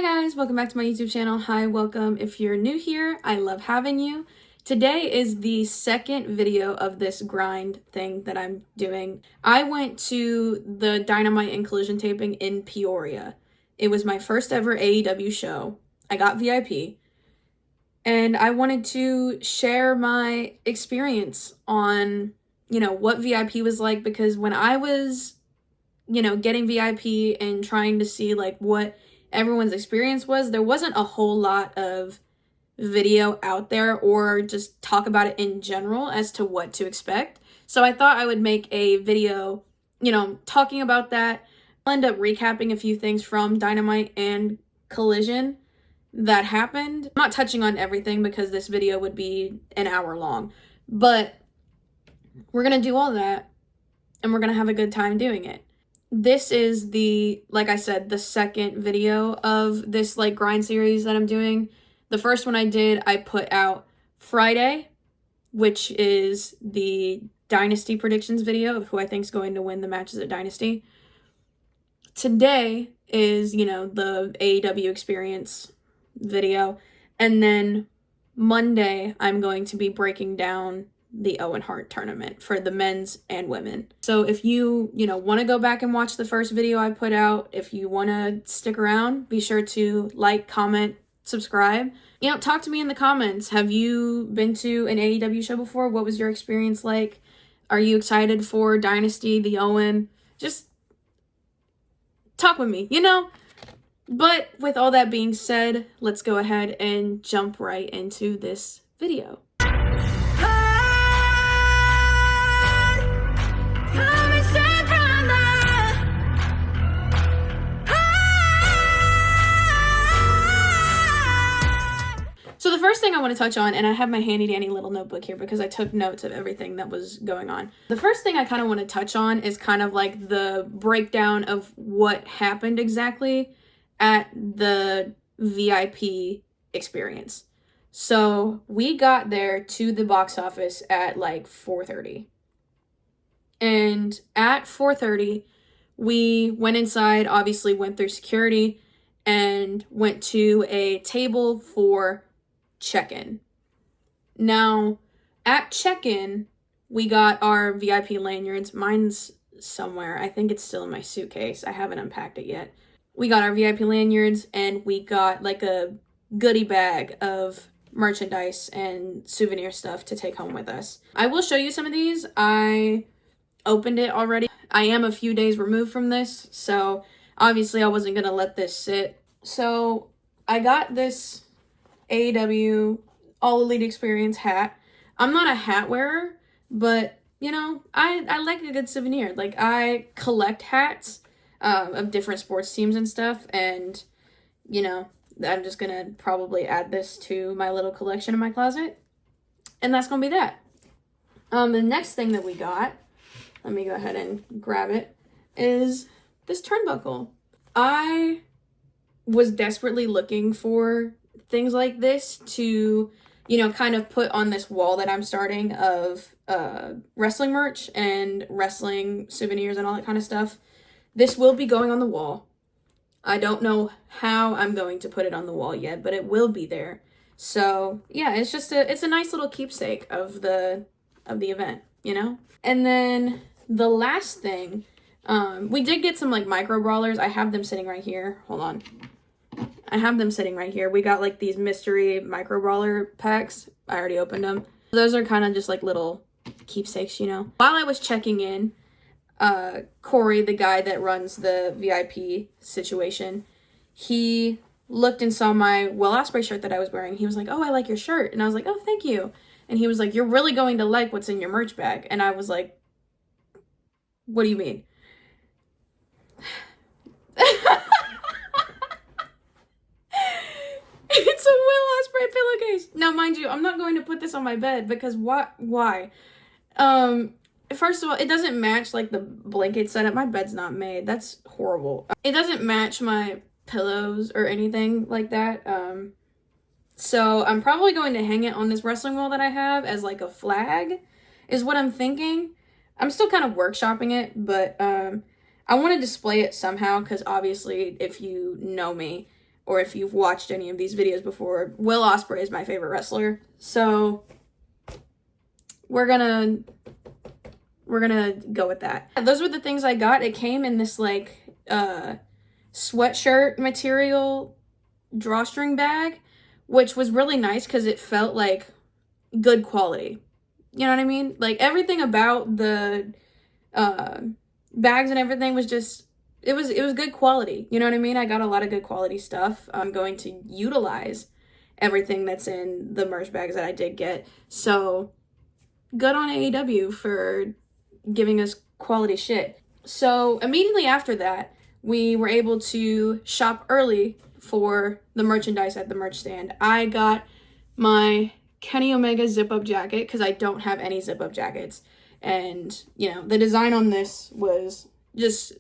Hi guys, welcome back to my YouTube channel. Hi, welcome. If you're new here, I love having you. Today is the second video of this grind thing that I'm doing. I went to the Dynamite and Collision taping in Peoria. It was my first ever AEW show. I got VIP. And I wanted to share my experience on, what VIP was like, because when I was, getting VIP and trying to see what everyone's experience was, there wasn't a whole lot of video out there or just talk about it in general as to what to expect. So I thought I would make a video, talking about that. I'll end up recapping a few things from Dynamite and Collision that happened. I'm not touching on everything because this video would be an hour long, but we're gonna do all that and we're gonna have a good time doing it. This is like I said, the second video of this grind series that I'm doing. The first one I did, I put out Friday, which is the Dynasty predictions video of who I think is going to win the matches at Dynasty. Today is, the AEW experience video. And then Monday, I'm going to be breaking down the Owen Hart tournament for the men's and women. So if you, want to go back and watch the first video I put out, if you want to stick around, be sure to like, comment, subscribe. Talk to me in the comments. Have you been to an AEW show before? What was your experience like? Are you excited for Dynasty, the Owen? Just talk with me, But with all that being said, let's go ahead and jump right into this video. So the first thing I want to touch on, and I have my handy dandy little notebook here because I took notes of everything that was going on. The first thing I kind of want to touch on is kind of like the breakdown of what happened exactly at the VIP experience. So we got there to the box office at 4:30. And at 4:30, we went inside, obviously went through security, and went to a table for check-in. Now, at check-in, we got our VIP lanyards. Mine's somewhere. I think it's still in my suitcase. I haven't unpacked it yet. We got our VIP lanyards, and we got a goodie bag of merchandise and souvenir stuff to take home with us. I will show you some of these. I opened it already. I am a few days removed from this, so obviously I wasn't going to let this sit. So I got this AEW All Elite Experience hat. I'm not a hat wearer, but I like a good souvenir. I collect hats of different sports teams and stuff, and I'm just gonna probably add this to my little collection in my closet, and that's gonna be that. The next thing that we got, let me go ahead and grab it, is this turnbuckle. I was desperately looking for things like this to, kind of put on this wall that I'm starting of wrestling merch and wrestling souvenirs and all that kind of stuff. This will be going on the wall. I don't know how I'm going to put it on the wall yet, but it will be there. So yeah, it's just it's a nice little keepsake of the event, And then the last thing, we did get some micro brawlers. I have them sitting right here. Hold on. I have them sitting right here. We got these mystery micro brawler packs. I already opened them. Those are kind of just little keepsakes, While I was checking in, Corey, the guy that runs the VIP situation, he looked and saw my Will Ospreay shirt that I was wearing. He was like, "Oh, I like your shirt." And I was like, "Oh, thank you." And he was like, "You're really going to like what's in your merch bag." And I was like, "What do you mean?" It's a Will Ospreay pillowcase. Now, mind you, I'm not going to put this on my bed because why? First of all, it doesn't match the blanket setup. My bed's not made. That's horrible. It doesn't match my pillows or anything like that. So I'm probably going to hang it on this wrestling wall that I have as a flag is what I'm thinking. I'm still kind of workshopping it, but I want to display it somehow because obviously if you know me, or if you've watched any of these videos before, Will Ospreay is my favorite wrestler. So we're gonna go with that. Those were the things I got. It came in this like sweatshirt material drawstring bag, which was really nice because it felt like good quality. You know what I mean? Like everything about the bags and everything was just, it was good quality. You know what I mean? I got a lot of good quality stuff. I'm going to utilize everything that's in the merch bags that I did get. So good on AEW for giving us quality shit. So immediately after that, we were able to shop early for the merchandise at the merch stand. I got my Kenny Omega zip-up jacket because I don't have any zip-up jackets. And, you know, the design on this was just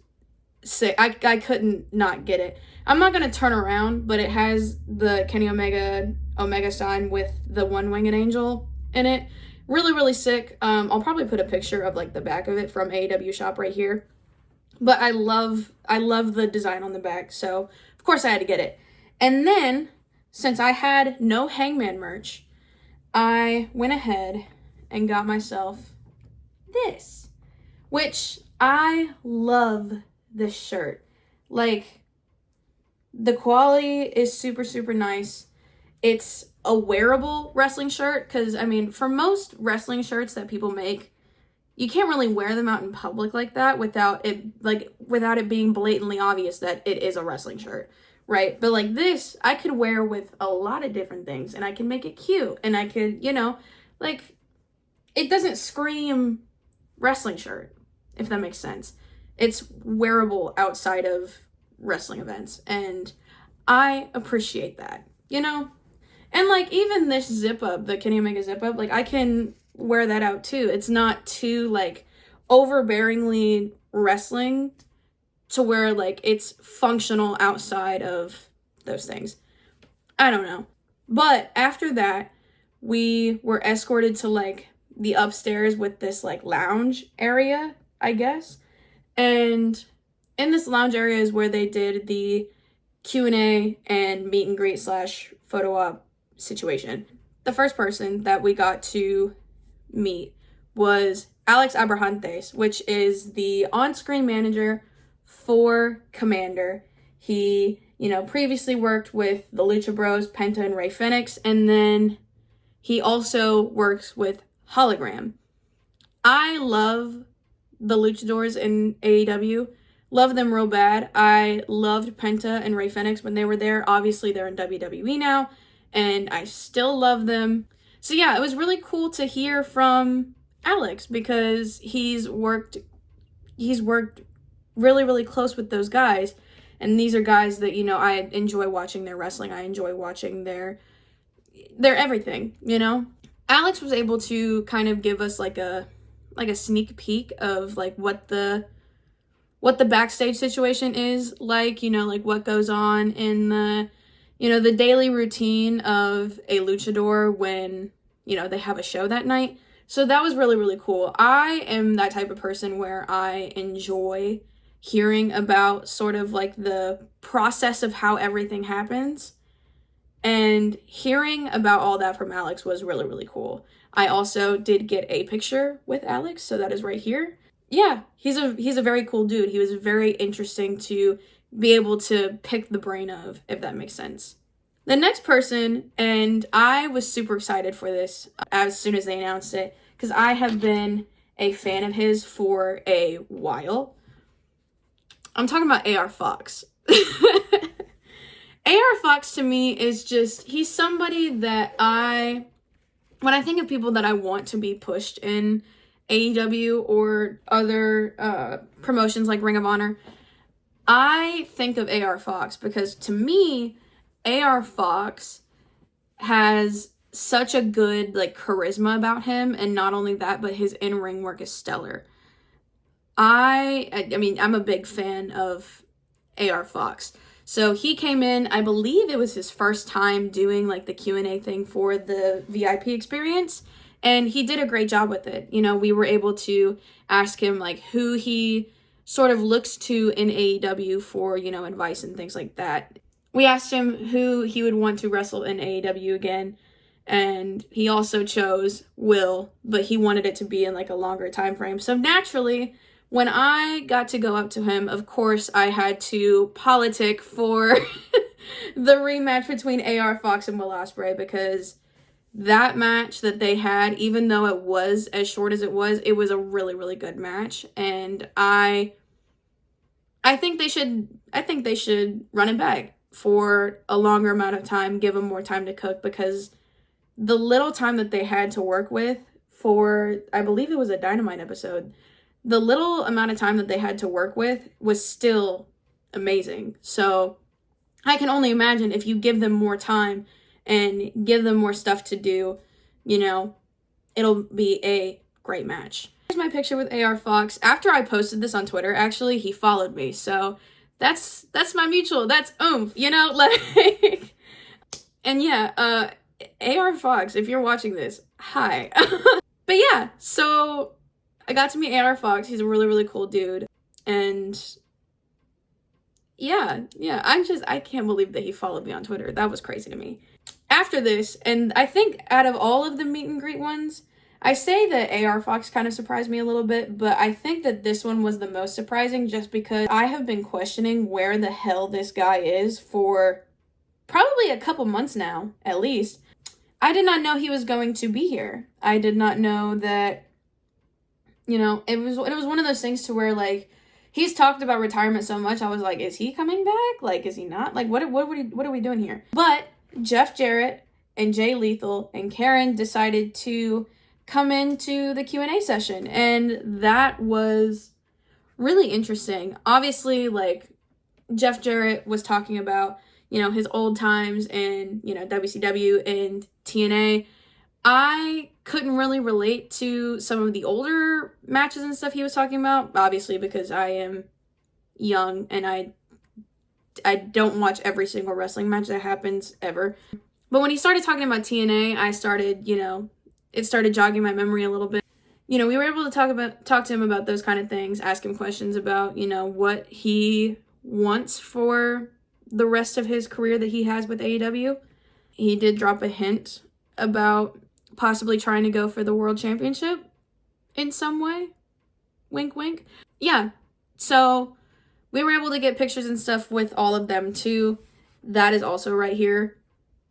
sick. I couldn't not get it. I'm not going to turn around, but it has the Kenny Omega sign with the one-winged angel in it. Really, really sick. I'll probably put a picture of, like, the back of it from AEW shop right here. But I love the design on the back, so of course I had to get it. And then, since I had no Hangman merch, I went ahead and got myself this, which I love this shirt. Like, the quality is super, super nice. It's a wearable wrestling shirt, because, I mean, for most wrestling shirts that people make, you can't really wear them out in public like that without it being blatantly obvious that it is a wrestling shirt, right? But like this, I could wear with a lot of different things, and I can make it cute, and I could, you know, like, it doesn't scream wrestling shirt, if that makes sense. It's wearable outside of wrestling events, and I appreciate that, you know? And like, even this zip-up, the Kenny Omega zip-up, like, I can wear that out too. It's not too like overbearingly wrestling to where like it's functional outside of those things. I don't know. But after that, we were escorted to like the upstairs with this like lounge area, I guess. And in this lounge area is where they did the Q&A and meet and greet / photo op situation. The first person that we got to meet was Alex Abrahantes, which is the on-screen manager for Commander. He, you know, previously worked with the Lucha Bros, Penta and Rey Fenix, and then he also works with Hologram. I love the Luchadors in AEW. Love them real bad. I loved Penta and Rey Fenix when they were there. Obviously, they're in WWE now, and I still love them. So yeah, it was really cool to hear from Alex because he's worked really, really close with those guys. And these are guys that, you know, I enjoy watching their wrestling. I enjoy watching their everything, you know? Alex was able to kind of give us like a sneak peek of like what the backstage situation is like, you know, like what goes on in the, you know, the daily routine of a luchador when, you know, they have a show that night. So that was really, really cool. I am that type of person where I enjoy hearing about sort of like the process of how everything happens. And hearing about all that from Alex was really, really cool. I also did get a picture with Alex, so that is right here. Yeah, he's a very cool dude. He was very interesting to be able to pick the brain of, if that makes sense. The next person, and I was super excited for this as soon as they announced it, because I have been a fan of his for a while. I'm talking about AR Fox. AR Fox to me is just, he's somebody that when I think of people that I want to be pushed in AEW or other promotions like Ring of Honor, I think of AR Fox because to me, AR Fox has such a good like charisma about him, and not only that, but his in-ring work is stellar. I mean, I'm a big fan of AR Fox. So he came in, I believe it was his first time doing like the Q&A thing for the VIP experience, and he did a great job with it. You know, we were able to ask him like who he sort of looks to in AEW for, you know, advice and things like that. We asked him who he would want to wrestle in AEW again, and he also chose Will, but he wanted it to be in like a longer time frame. So naturally, when I got to go up to him, of course I had to politic for the rematch between AR Fox and Will Ospreay, because that match that they had, even though it was as short as it was a really, really good match. And I think they should run it back for a longer amount of time, give them more time to cook, because the little time that they had to work with for, I believe it was a Dynamite episode, the little amount of time that they had to work with was still amazing. So I can only imagine if you give them more time and give them more stuff to do, you know, it'll be a great match. Here's my picture with AR Fox. After I posted this on Twitter, actually, he followed me. So that's my mutual. That's oomph, you know, like, and yeah, AR Fox, if you're watching this, hi. But yeah, so I got to meet AR Fox. He's a really, really cool dude. And yeah, I can't believe that he followed me on Twitter. That was crazy to me. After this, and I think out of all of the meet and greet ones, I say that AR Fox kind of surprised me a little bit, but I think that this one was the most surprising just because I have been questioning where the hell this guy is for probably a couple months now, at least. I did not know he was going to be here. I did not know that, you know, it was one of those things to where, like, he's talked about retirement so much, I was like, is he coming back? Like, is he not? Like, what are we doing here? But Jeff Jarrett and Jay Lethal and Karen decided to come into the Q&A session, and that was really interesting. Obviously, like, Jeff Jarrett was talking about, you know, his old times in, you know, WCW and TNA. I couldn't really relate to some of the older matches and stuff he was talking about, obviously, because I am young and I don't watch every single wrestling match that happens ever. But when he started talking about TNA, I started, you know, it started jogging my memory a little bit. You know, we were able to talk to him about those kind of things, ask him questions about, you know, what he wants for the rest of his career that he has with AEW. He did drop a hint about possibly trying to go for the world championship in some way. Wink, wink. Yeah, so we were able to get pictures and stuff with all of them too. That is also right here.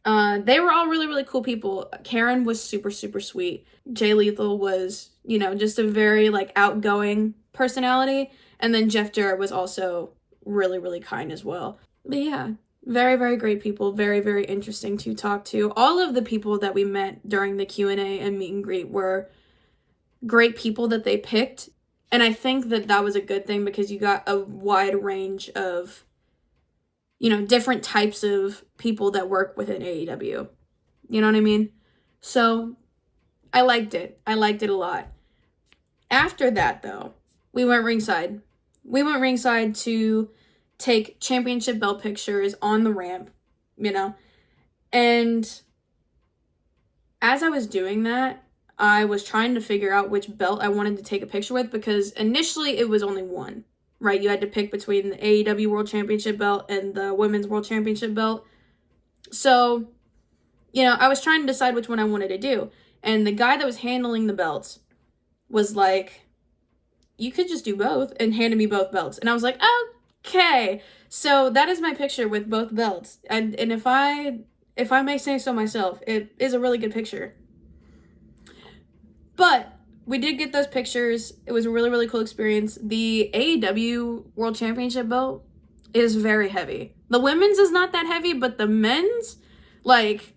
They were all really, really cool people. Karen was super, super sweet. Jay Lethal was, you know, just a very, like, outgoing personality. And then Jeff Jarrett was also really, really kind as well. But yeah, very, very great people. Very, very interesting to talk to. All of the people that we met during the Q&A and meet and greet were great people that they picked. And I think that that was a good thing because you got a wide range of, you know, different types of people that work within AEW. You know what I mean? So I liked it. I liked it a lot. After that, though, we went ringside. We went ringside to take championship belt pictures on the ramp, you know? And as I was doing that, I was trying to figure out which belt I wanted to take a picture with because initially it was only one. Right, you had to pick between the AEW World Championship belt and the Women's World Championship belt. So, you know, I was trying to decide which one I wanted to do. And the guy that was handling the belts was like, you could just do both, and handed me both belts. And I was like, okay. So that is my picture with both belts. And if I may say so myself, it is a really good picture. But we did get those pictures. It was a really, really cool experience. The AEW World Championship belt is very heavy. The women's is not that heavy, but the men's, like,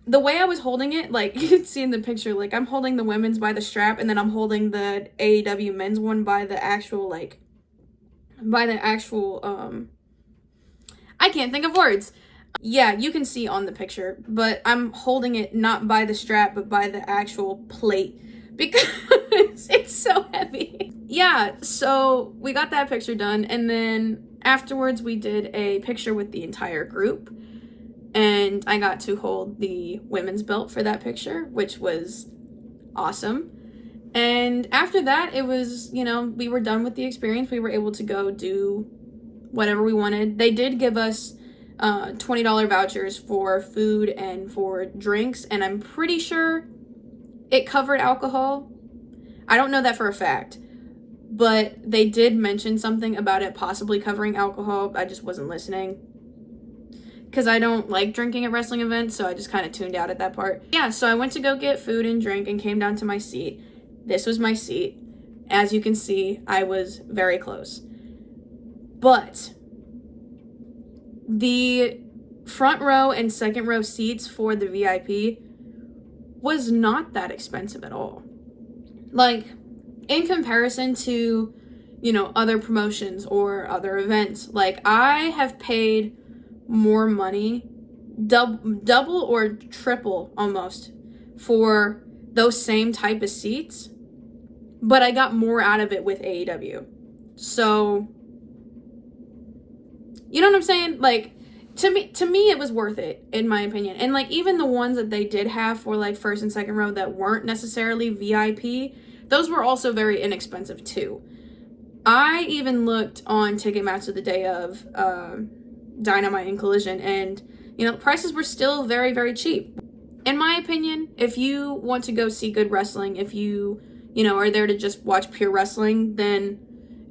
the way I was holding it, like, you can see in the picture, like, I'm holding the women's by the strap, and then I'm holding the AEW men's one by the actual, I can't think of words. Yeah, you can see on the picture, but I'm holding it not by the strap, but by the actual plate. Because it's so heavy. Yeah, so we got that picture done, and then afterwards we did a picture with the entire group, and I got to hold the women's belt for that picture, which was awesome. And after that, it was, you know, we were done with the experience. We were able to go do whatever we wanted. They did give us $20 vouchers for food and for drinks, and I'm pretty sure it covered alcohol. I don't know that for a fact, but they did mention something about it possibly covering alcohol. I just wasn't listening because I don't like drinking at wrestling events, so I just kind of tuned out at that part. Yeah, so I went to go get food and drink and came down to my seat. This was my seat. As you can see, I was very close. But the front row and second row seats for the VIP was not that expensive at all. Like, in comparison to, other promotions or other events, like, I have paid more money, double or triple almost, for those same type of seats, but I got more out of it with AEW. So, you know what I'm saying? Like, to me, it was worth it, in my opinion. And, like, even the ones that they did have for, like, first and second row that weren't necessarily VIP, those were also very inexpensive, too. I even looked on Ticketmaster the day of Dynamite and Collision, and, prices were still very, very cheap. In my opinion, if you want to go see good wrestling, if you, are there to just watch pure wrestling, then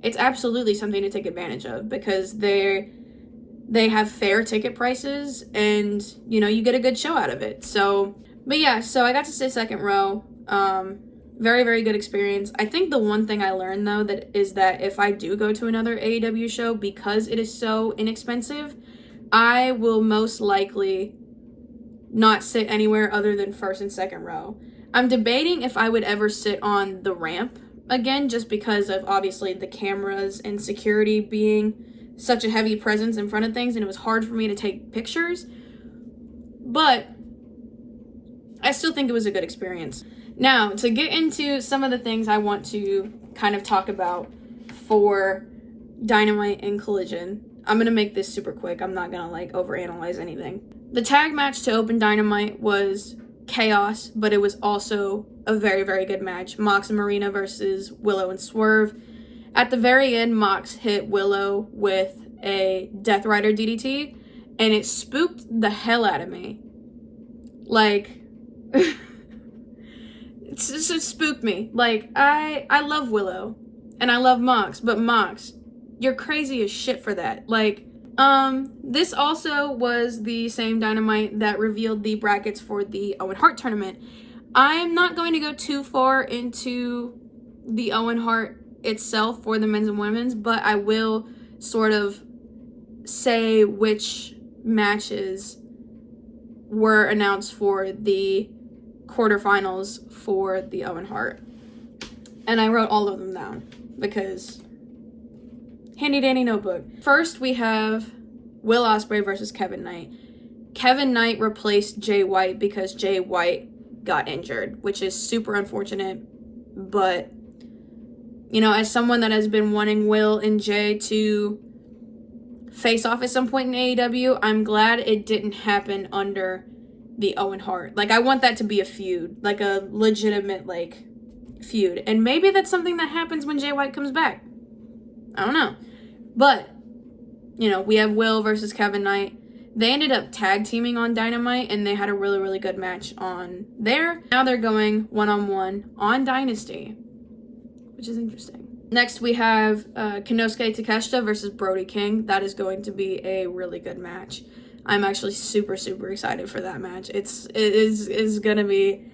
it's absolutely something to take advantage of, because they have fair ticket prices, and, you get a good show out of it. So, but yeah, so I got to sit second row. Very, very good experience. I think the one thing I learned, though, is that if I do go to another AEW show, because it is so inexpensive, I will most likely not sit anywhere other than first and second row. I'm debating if I would ever sit on the ramp again, just because of, obviously, the cameras and security being such a heavy presence in front of things, and it was hard for me to take pictures. But I still think it was a good experience. Now, to get into some of the things I want to kind of talk about for Dynamite and Collision, I'm going to make this super quick. I'm not going to, overanalyze anything. The tag match to open Dynamite was chaos, but it was also a very, very good match. Mox and Marina versus Willow and Swerve. At the very end, Mox hit Willow with a Death Rider DDT, and it spooked the hell out of me. It spooked me. I love Willow, and I love Mox, but Mox, you're crazy as shit for that. This also was the same Dynamite that revealed the brackets for the Owen Hart tournament. I'm not going to go too far into the Owen Hart itself for the men's and women's, but I will sort of say which matches were announced for the quarterfinals for the Owen Hart. And I wrote all of them down because handy dandy notebook. First, we have Will Ospreay versus Kevin Knight. Kevin Knight replaced Jay White because Jay White got injured, which is super unfortunate. But, as someone that has been wanting Will and Jay to face off at some point in AEW, I'm glad it didn't happen under the Owen Hart. I want that to be a feud, a legitimate, feud. And maybe that's something that happens when Jay White comes back. I don't know. But, we have Will versus Kevin Knight. They ended up tag teaming on Dynamite, and they had a really, really good match on there. Now they're going one-on-one on Dynasty, which is interesting. Next, we have Konosuke Takeshita versus Brody King. That is going to be a really good match. I'm actually super, super excited for that match. It is gonna be,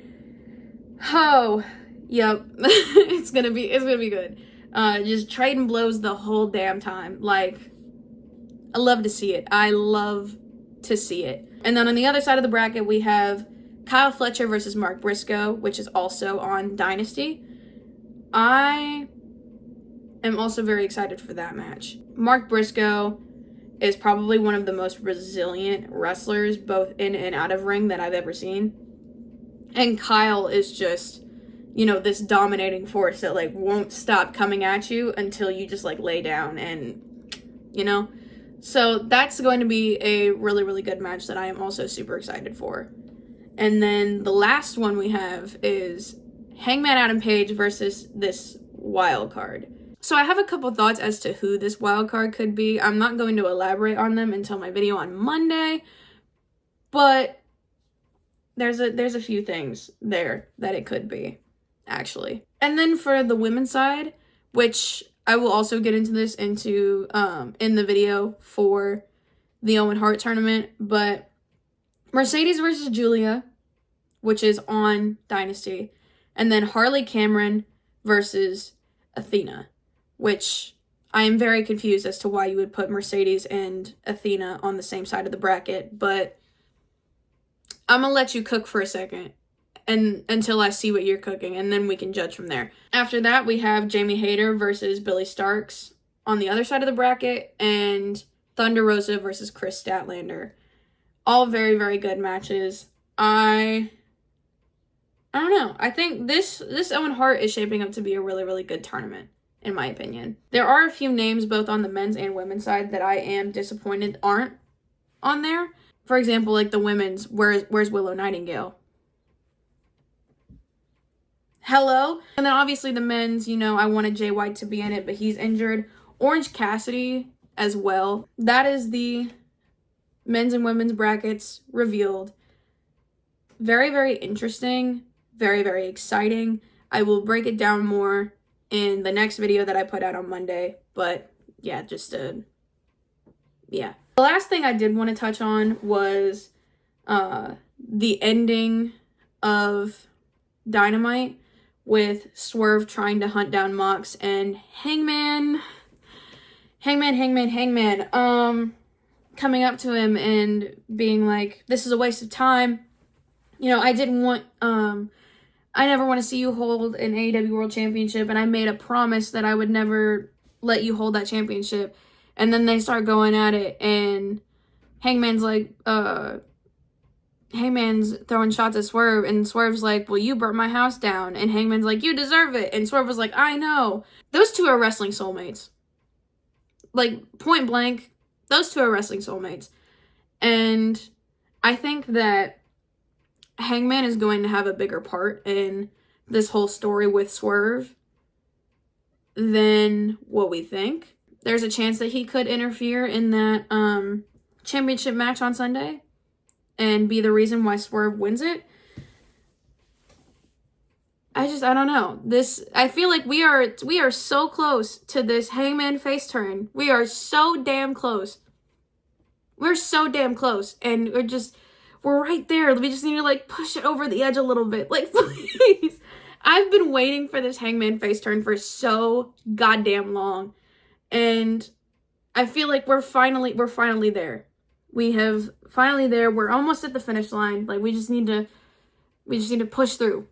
yep, it's gonna be good. Just trading blows the whole damn time. I love to see it. I love to see it. And then on the other side of the bracket, we have Kyle Fletcher versus Mark Briscoe, which is also on Dynasty. I am also very excited for that match. Mark Briscoe is probably one of the most resilient wrestlers, both in and out of ring, that I've ever seen. And Kyle is just, this dominating force that, won't stop coming at you until you just, lay down and, So that's going to be a really, really good match that I am also super excited for. And then the last one we have is Hangman Adam Page versus this wild card. So I have a couple thoughts as to who this wild card could be. I'm not going to elaborate on them until my video on Monday, but there's a few things there that it could be, actually. And then for the women's side, which I will also get into this in the video for the Owen Hart tournament, but Mercedes versus Julia, which is on Dynasty, and then Harley Cameron versus Athena, which I am very confused as to why you would put Mercedes and Athena on the same side of the bracket, but I'm gonna let you cook for a second and until I see what you're cooking, and then we can judge from there. After that, we have Jamie Hayter versus Billy Starks on the other side of the bracket, and Thunder Rosa versus Chris Statlander. All very, very good matches. I don't know. I think this Owen Hart is shaping up to be a really, really good tournament, in my opinion. There are a few names both on the men's and women's side that I am disappointed aren't on there. For example, like the women's, where's Willow Nightingale? Hello? And then obviously the men's, I wanted Jay White to be in it, but he's injured. Orange Cassidy as well. That is the men's and women's brackets revealed. Very, very interesting. Very, very exciting. I will break it down more in the next video that I put out on Monday. But yeah, yeah. The last thing I did want to touch on was the ending of Dynamite with Swerve trying to hunt down Mox and Hangman coming up to him and being like, this is a waste of time. I never want to see you hold an AEW World Championship, and I made a promise that I would never let you hold that championship. And then they start going at it, and Hangman's like, Hangman's throwing shots at Swerve, and Swerve's like, well, you burnt my house down. And Hangman's like, you deserve it. And Swerve was like, I know. Those two are wrestling soulmates. Like, point blank, those two are wrestling soulmates. And I think that Hangman is going to have a bigger part in this whole story with Swerve than what we think. There's a chance that he could interfere in that championship match on Sunday and be the reason why Swerve wins it. I don't know. I feel like we are so close to this Hangman face turn. We are so damn close. We're so damn close. And we're right there. We just need to push it over the edge a little bit. Please. I've been waiting for this Hangman face turn for so goddamn long. And I feel like we're finally there. We have finally there. We're almost at the finish line. We just need to push through,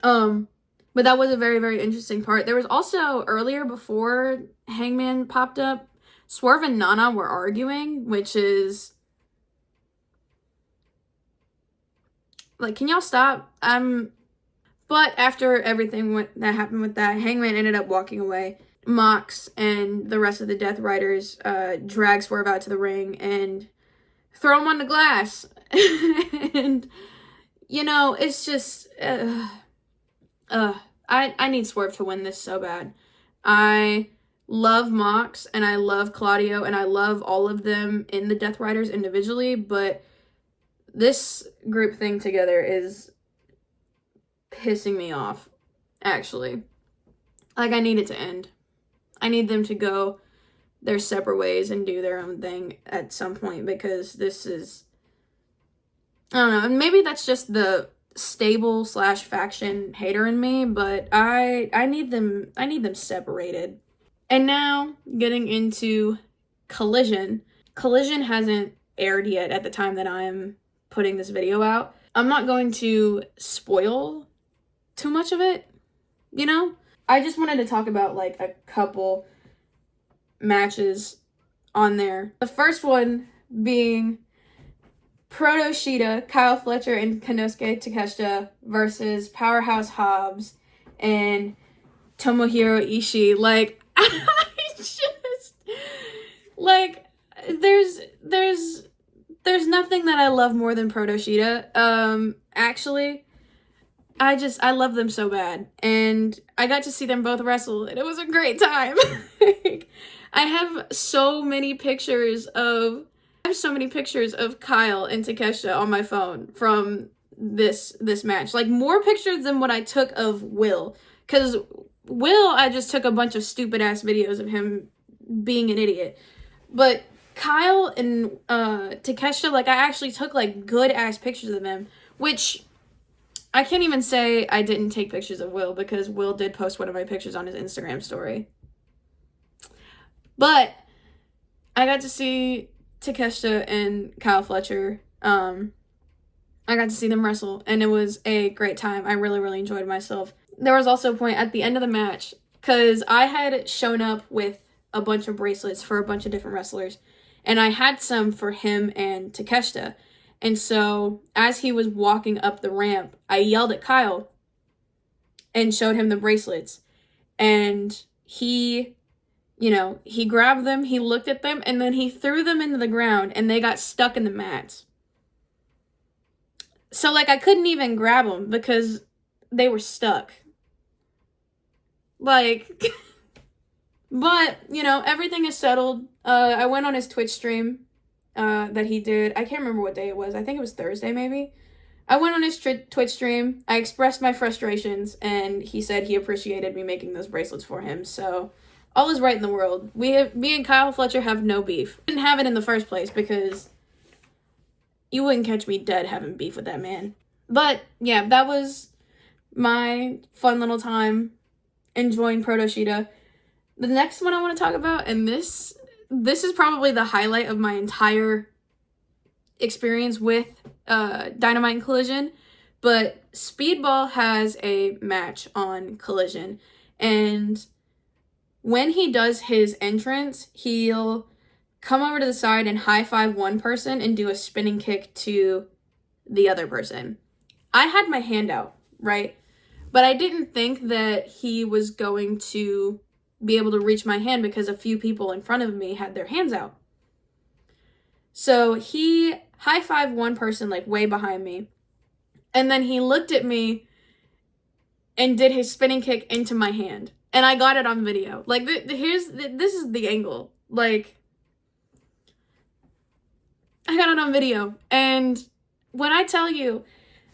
But that was a very, very interesting part. There was also earlier before Hangman popped up, Swerve and Nana were arguing, which is can y'all stop? But after everything that happened with that, Hangman ended up walking away. Mox and the rest of the Death Riders drag Swerve out to the ring and throw him on the glass. And, it's just... I need Swerve to win this so bad. I love Mox, and I love Claudio, and I love all of them in the Death Riders individually, but this group thing together is pissing me off, actually. I need it to end. I need them to go their separate ways and do their own thing at some point, because this is... I don't know, and maybe that's just the stable / faction hater in me, but I need them separated. And now, getting into Collision. Collision hasn't aired yet at the time that I am putting this video out. I'm not going to spoil too much of it, I just wanted to talk about a couple matches on there. The first one being Proto Shida, Kyle Fletcher, and Konosuke Takeshita versus Powerhouse Hobbs and Tomohiro Ishii. There's nothing that I love more than Proto Shida. Actually, I love them so bad. And I got to see them both wrestle, and it was a great time. I have so many pictures of Kyle and Takeshita on my phone from this match. Like, more pictures than what I took of Will. Because Will, I just took a bunch of stupid ass videos of him being an idiot. But Kyle and Takeshita, like, I actually took, like, good ass pictures of them. Which, I can't even say I didn't take pictures of Will, because Will did post one of my pictures on his Instagram story. But I got to see Takeshita and Kyle Fletcher. I got to see them wrestle, and it was a great time. I really, really enjoyed myself. There was also a point at the end of the match, because I had shown up with a bunch of bracelets for a bunch of different wrestlers, and I had some for him and Takeshita. And so, as he was walking up the ramp, I yelled at Kyle and showed him the bracelets. And he grabbed them, he looked at them, and then he threw them into the ground, and they got stuck in the mats. So, like, I couldn't even grab them because they were stuck. Like, but, everything is settled. I went on his Twitch stream that he did. I can't remember what day it was. I think it was Thursday, maybe. I went on his Twitch stream. I expressed my frustrations, and he said he appreciated me making those bracelets for him. So, all is right in the world. Me and Kyle Fletcher have no beef. Didn't have it in the first place, because you wouldn't catch me dead having beef with that man. But, yeah, that was my fun little time enjoying Proto Sheeta. The next one I want to talk about, and this is probably the highlight of my entire experience with Dynamite and Collision, but Speedball has a match on Collision, and when he does his entrance, he'll come over to the side and high-five one person and do a spinning kick to the other person. I had my hand out, right? But I didn't think that he was going to be able to reach my hand, because a few people in front of me had their hands out. So he high-fived one person, like, way behind me, and then he looked at me and did his spinning kick into my hand. And I got it on video. Like, this is the angle. Like, I got it on video. And when I tell you,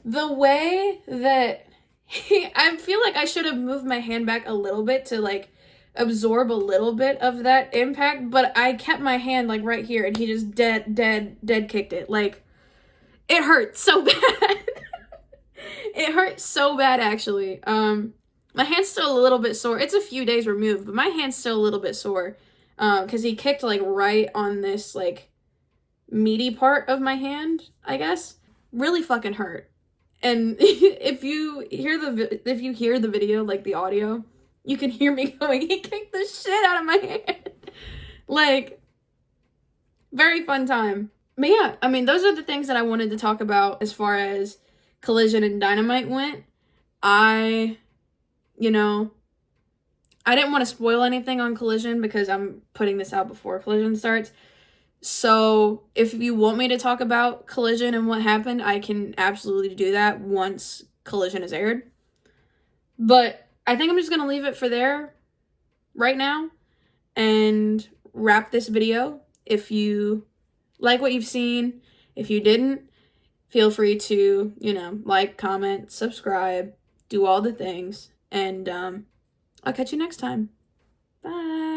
the way that I feel like I should have moved my hand back a little bit to, like, absorb a little bit of that impact, but I kept my hand, like, right here, and he just dead kicked it. Like, it hurt so bad. It hurt so bad, actually. My hand's still a little bit sore. It's a few days removed, but my hand's still a little bit sore, because he kicked, like, right on this, like, meaty part of my hand, I guess. Really fucking hurt. And if you hear the video, like, the audio, you can hear me going, he kicked the shit out of my hand. Like, very fun time. But yeah, I mean, those are the things that I wanted to talk about as far as Collision and Dynamite went. I didn't want to spoil anything on Collision, because I'm putting this out before Collision starts. So if you want me to talk about Collision and what happened, I can absolutely do that once Collision is aired. But I think I'm just going to leave it for there right now and wrap this video. If you like what you've seen, if you didn't, feel free to, like, comment, subscribe, do all the things. And I'll catch you next time. Bye.